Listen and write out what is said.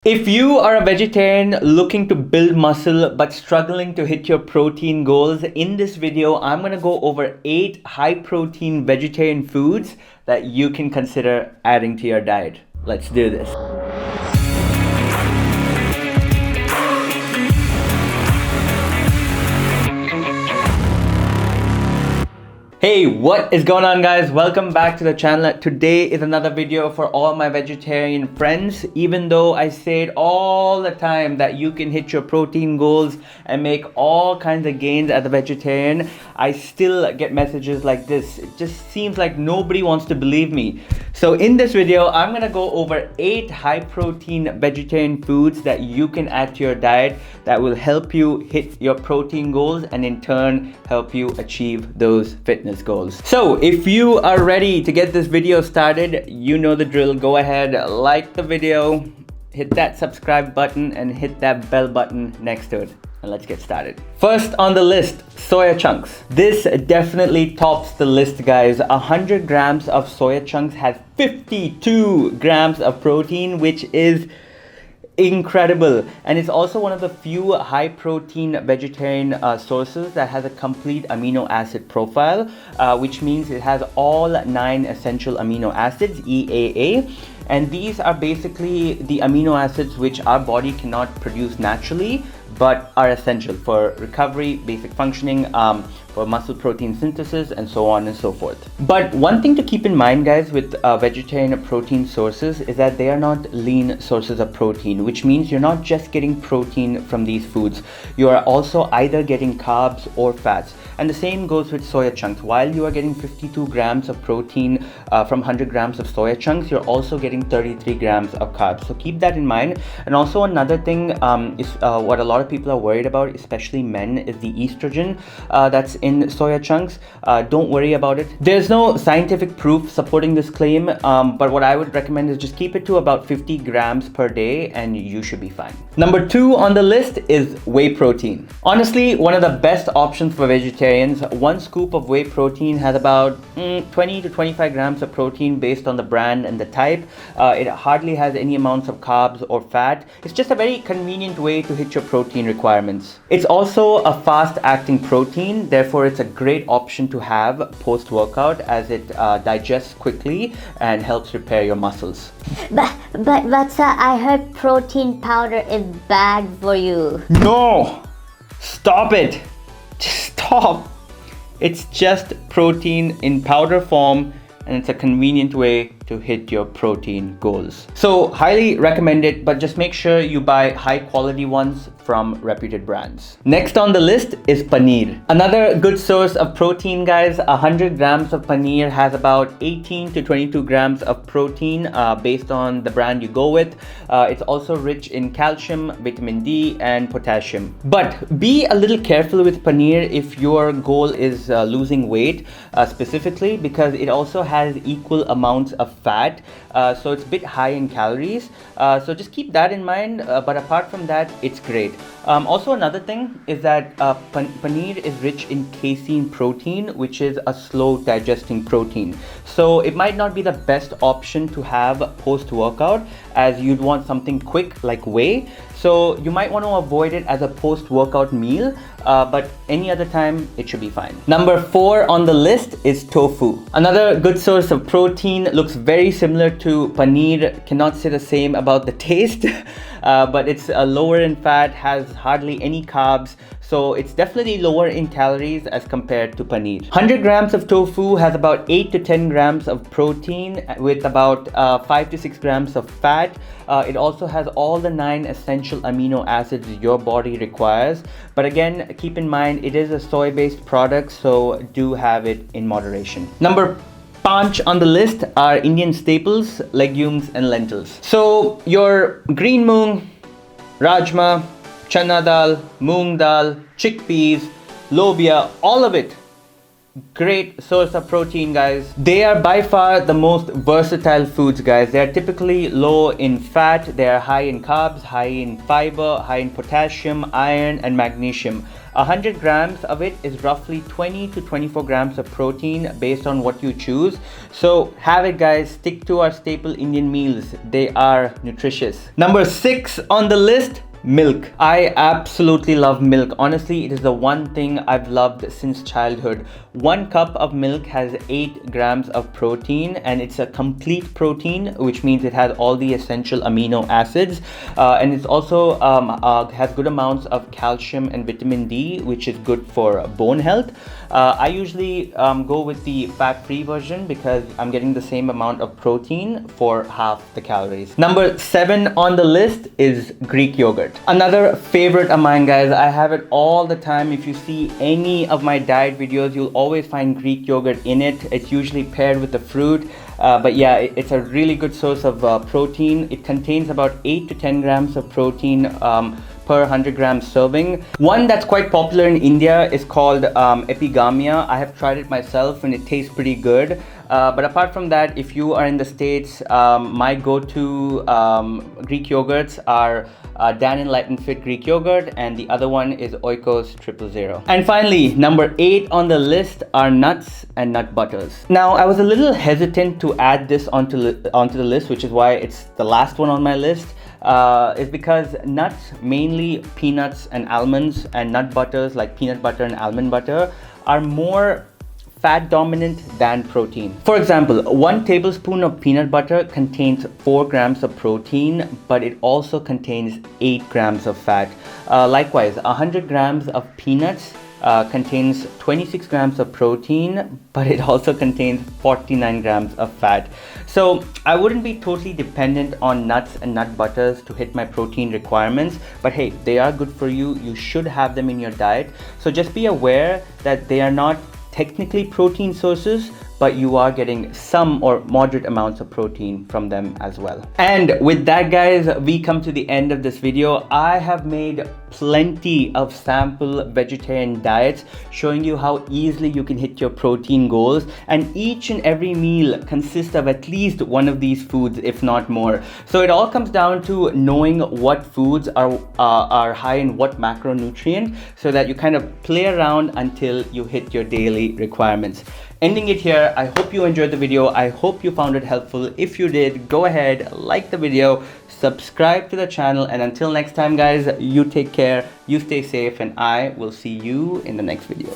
If you are a vegetarian looking to build muscle but struggling to hit your protein goals, in this video, I'm going to go over 8 high protein vegetarian foods that you can consider adding to your diet. Let's do this. Hey, what is going on, guys? Welcome back to the channel. Today is another video for all my vegetarian friends. Even though I say it all the time that you can hit your protein goals and make all kinds of gains as a vegetarian, I still get messages like this. It just seems like nobody wants to believe me. So in this video, I'm gonna go over 8 high protein vegetarian foods that you can add to your diet that will help you hit your protein goals and in turn help you achieve those fitness goals. So if you are ready to get this video started, you know the drill. Go ahead, like the video, hit that subscribe button and hit that bell button next to it. And let's get started. First on the list, soya chunks. This definitely tops the list, guys. 100 grams of soya chunks has 52 grams of protein, which is incredible, and it's also one of the few high protein vegetarian sources that has a complete amino acid profile, which means it has all 9 essential amino acids, EAA, and these are basically the amino acids which our body cannot produce naturally but are essential for recovery, basic functioning, for muscle protein synthesis, and so on and so forth. But one thing to keep in mind, guys, with vegetarian protein sources is that they are not lean sources of protein, which means you're not just getting protein from these foods. You are also either getting carbs or fats. And the same goes with soya chunks. While you are getting 52 grams of protein from 100 grams of soya chunks, you're also getting 33 grams of carbs. So keep that in mind. And also another thing is what a lot of people are worried about, especially men, is the estrogen that's in soya chunks. Don't worry about it. There's no scientific proof supporting this claim, but what I would recommend is just keep it to about 50 grams per day and you should be fine. Number 2 on the list is whey protein. Honestly, one of the best options for vegetarians. 1 scoop of whey protein has about 20 to 25 grams of protein based on the brand and the type. It hardly has any amounts of carbs or fat. It's just a very convenient way to hit your protein requirements. It's also a fast acting protein, therefore it's a great option to have post workout as it digests quickly and helps repair your muscles. But Vatsa, I heard protein powder is bad for you. No! Stop it! Just stop! It's just protein in powder form and it's a convenient way to hit your protein goals. So highly recommend it, but just make sure you buy high quality ones from reputed brands. Next on the list is paneer. Another good source of protein, guys. 100 grams of paneer has about 18 to 22 grams of protein based on the brand you go with. It's also rich in calcium, vitamin D, and potassium. But be a little careful with paneer if your goal is losing weight specifically, because it also has equal amounts of fat, so it's a bit high in calories, so just keep that in mind, but apart from that, it's great. Also another thing is that paneer is rich in casein protein, which is a slow digesting protein, so it might not be the best option to have post workout, as you'd want something quick like whey. So you might want to avoid it as a post-workout meal, but any other time it should be fine. Number 4 on the list is tofu. Another good source of protein, looks very similar to paneer, cannot say the same about the taste, but it's lower in fat, has hardly any carbs, so it's definitely lower in calories as compared to paneer. 100 grams of tofu has about 8 to 10 grams of protein with about 5 to 6 grams of fat. It also has all the 9 essential amino acids your body requires, but again, keep in mind it is a soy-based product, so do have it in moderation. Number 5 on the list are Indian staples, legumes and lentils. So your green moong, rajma, chana dal, moong dal, chickpeas, lobia, all of it, great source of protein, guys. They are by far the most versatile foods, guys. They are typically low in fat, they are high in carbs, high in fiber, high in potassium, iron and magnesium. 100 grams of it is roughly 20 to 24 grams of protein based on what you choose. So have it, guys. Stick to our staple Indian meals. They are nutritious. Number 6 on the list, milk. I absolutely love milk. Honestly, it is the one thing I've loved since childhood. 1 cup of milk has 8 grams of protein, and it's a complete protein, which means it has all the essential amino acids, and it's also has good amounts of calcium and vitamin D, which is good for bone health. I usually go with the fat-free version because I'm getting the same amount of protein for half the calories. Number 7 on the list is Greek yogurt. Another favorite of mine, guys. I have it all the time. If you see any of my diet videos, you'll always find Greek yogurt in it. It's usually paired with the fruit. But yeah, it's a really good source of protein. It contains about 8 to 10 grams of protein per 100 gram serving. One that's quite popular in India is called epigamia. I have tried it myself and it tastes pretty good. But apart from that, if you are in the States, my go-to Greek yogurts are Dan Enlightened Fit Greek yogurt, and the other one is Oikos 000. And finally, number 8 on the list are nuts and nut butters. Now, I was a little hesitant to add this onto the list, which is why it's the last one on my list. Is because nuts, mainly peanuts and almonds, and nut butters like peanut butter and almond butter, are more fat dominant than protein. For example, 1 tablespoon of peanut butter contains 4 grams of protein, but it also contains 8 grams of fat. Likewise, 100 grams of peanuts contains 26 grams of protein, but it also contains 49 grams of fat. So I wouldn't be totally dependent on nuts and nut butters to hit my protein requirements, but hey, they are good for you. You should have them in your diet. So just be aware that they are not technically protein sources, but you are getting some or moderate amounts of protein from them as well. And with that, guys, we come to the end of this video. I have made plenty of sample vegetarian diets showing you how easily you can hit your protein goals, and each and every meal consists of at least one of these foods, if not more. So it all comes down to knowing what foods are high in what macronutrient, so that you kind of play around until you hit your daily requirements. Ending it here. I hope you enjoyed the video. I hope you found it helpful. If you did, go ahead, like the video, subscribe to the channel, and until next time, guys, you take care, you stay safe, and I will see you in the next video.